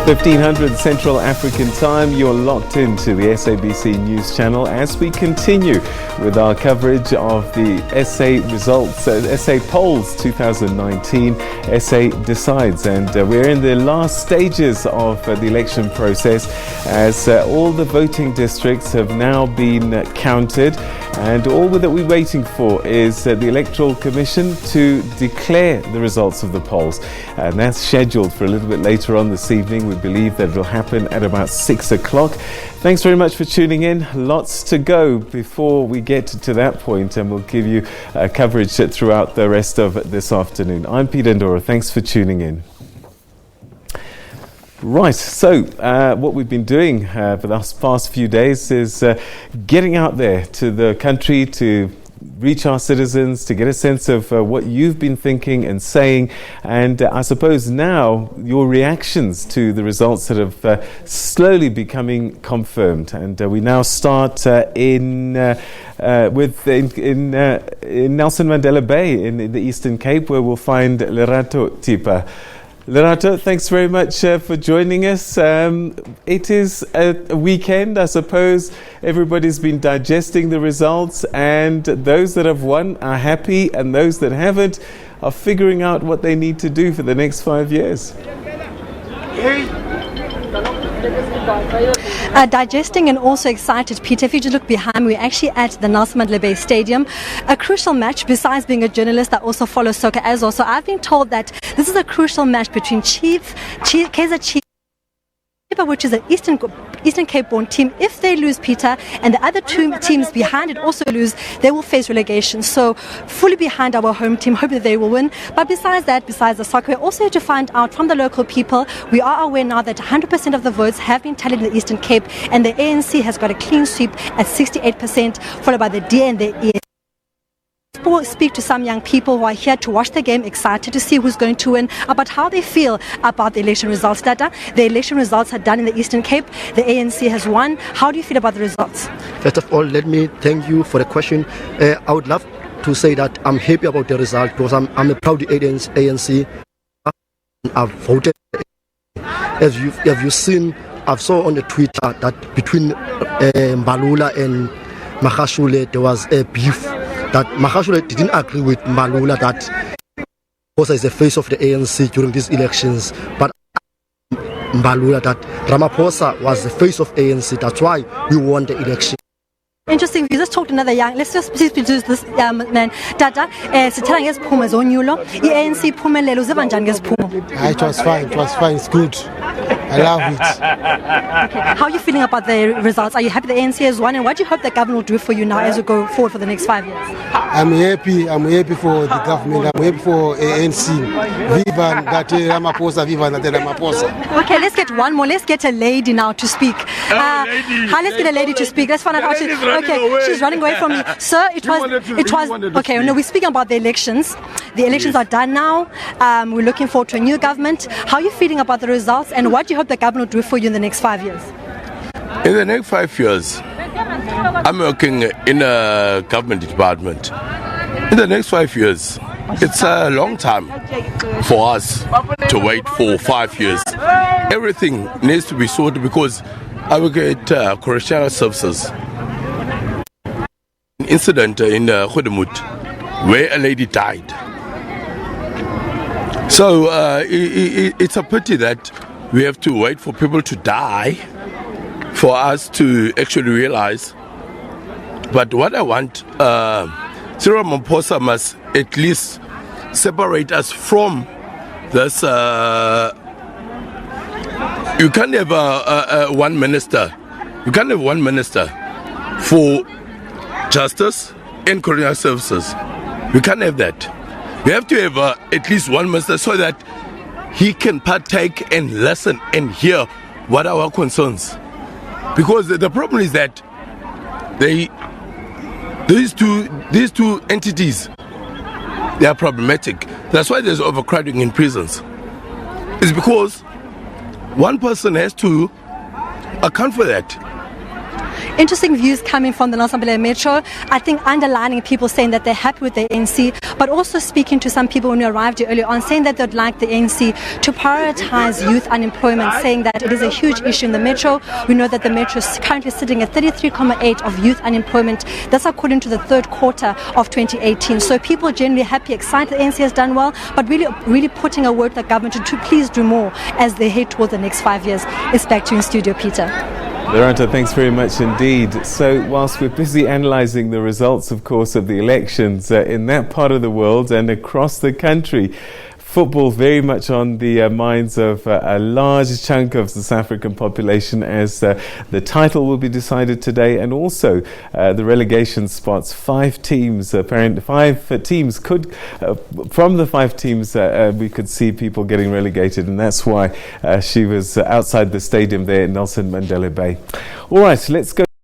1500 Central African Time, you're locked into the SABC News Channel as we continue with our coverage of the SA results, SA polls 2019, SA decides, and we're in the last stages of the election process as all the voting districts have now been counted, and all that we're waiting for is the Electoral Commission to declare the results of the polls, and that's scheduled for a little bit later on this evening. We believe that it will happen at about 6 o'clock. Thanks very much for tuning in. Lots to go before we get to that point, and we'll give you coverage throughout the rest of this afternoon. I'm Peter Ndoro. Thanks for tuning in. Right, so what we've been doing for the past few days is getting out there to the country to reach our citizens, to get a sense of what you've been thinking and saying, and I suppose now your reactions to the results that have slowly becoming confirmed. And we now start in Nelson Mandela Bay in the Eastern Cape, where we'll find Lerato Thipa. Lerato, thanks very much for joining us. It is a weekend, I suppose. Everybody's been digesting the results, and those that have won are happy, and those that haven't are figuring out what they need to do for the next 5 years. Digesting and also excited, Peter. If you just look behind me, we're actually at the Nelson Mandela Bay Stadium. A crucial match. Besides being a journalist, I also follow soccer as well. So I've been told that this is a crucial match between Kaizer Chiefs, which is an Eastern Cape-born team. If they lose, Peter, and the other two teams behind it also lose, they will face relegation. So fully behind our home team, hope that they will win. But besides that, besides the soccer, we also have to find out from the local people. We are aware now that 100% of the votes have been tallied in the Eastern Cape, and the ANC has got a clean sweep at 68%, followed by the DA and the EA. We'll speak to some young people who are here to watch the game, excited to see who's going to win, about how they feel about the election results. Data, the election results are done in the Eastern Cape. The ANC has won. How do you feel about the results? First of all, let me thank you for the question. I would love to say that I'm happy about the result because I'm a proud ANC. I've voted. As you've seen, I've saw on the Twitter that between Mbalula and Magashule there was a beef. That Magashule didn't agree with Mbalula that Ramaphosa is the face of the ANC during these elections, but Mbalula that Ramaphosa was the face of ANC. That's why we won the election. Interesting. We just talked to another young. Let's just please do this man. Tata, sithela ngeziphumo zonyulo. I-ANC iphumelele uziva njani ngeziphumo? It was fine. It was fine. It's good. I love it. Okay. How are you feeling about the results? Are you happy the ANC has won, and what do you hope the government will do for you now as we go forward for the next 5 years? I'm happy. I'm happy for the government. I'm happy for ANC. Viva Ngate Ramaphosa. Viva Ngate Ramaphosa. Okay, let's get one more. Let's get a lady now to speak. Let's get a lady to speak. Let's find out how she. Okay, she's running away from me. Sir, it was okay. No, we're speaking about the elections. The elections are done now. We're looking forward to a new government. How are you feeling about the results, and what do you hope the government will do for you in the next 5 years? In the next 5 years, I'm working in a government department. In the next 5 years, it's a long time for us to wait for 5 years. Everything needs to be sorted because I work at correctional services. An incident in Khudemut where a lady died. So it's a pity that we have to wait for people to die for us to actually realize. But what I want, Cyril Ramaphosa must at least separate us from this. You can't have one minister. You can't have one minister for justice and correctional services. We can't have that. We have to have at least one minister so that he can partake and listen and hear what are our concerns. Because the problem is that these two entities, they are problematic. That's why there's overcrowding in prisons. It's because one person has to account for that. Interesting views coming from the Nelson Mandela Bay Metro. I think underlining people saying that they're happy with the ANC, but also speaking to some people when we arrived here earlier on, saying that they'd like the ANC to prioritize youth unemployment, saying that it is a huge issue in the Metro. We know that the Metro is currently sitting at 33.8% of youth unemployment. That's according to the third quarter of 2018. So people are generally happy, excited the ANC has done well, but really putting a word to the government to please do more as they head towards the next 5 years. It's back to you in studio, Peter. Lerato, thanks very much indeed. So whilst we're busy analysing the results, of course, of the elections in that part of the world and across the country, football very much on the minds of a large chunk of the South African population, as the title will be decided today, and also the relegation spots. Five teams could, from the five teams, we could see people getting relegated, and that's why she was outside the stadium there in Nelson Mandela Bay. All right, let's go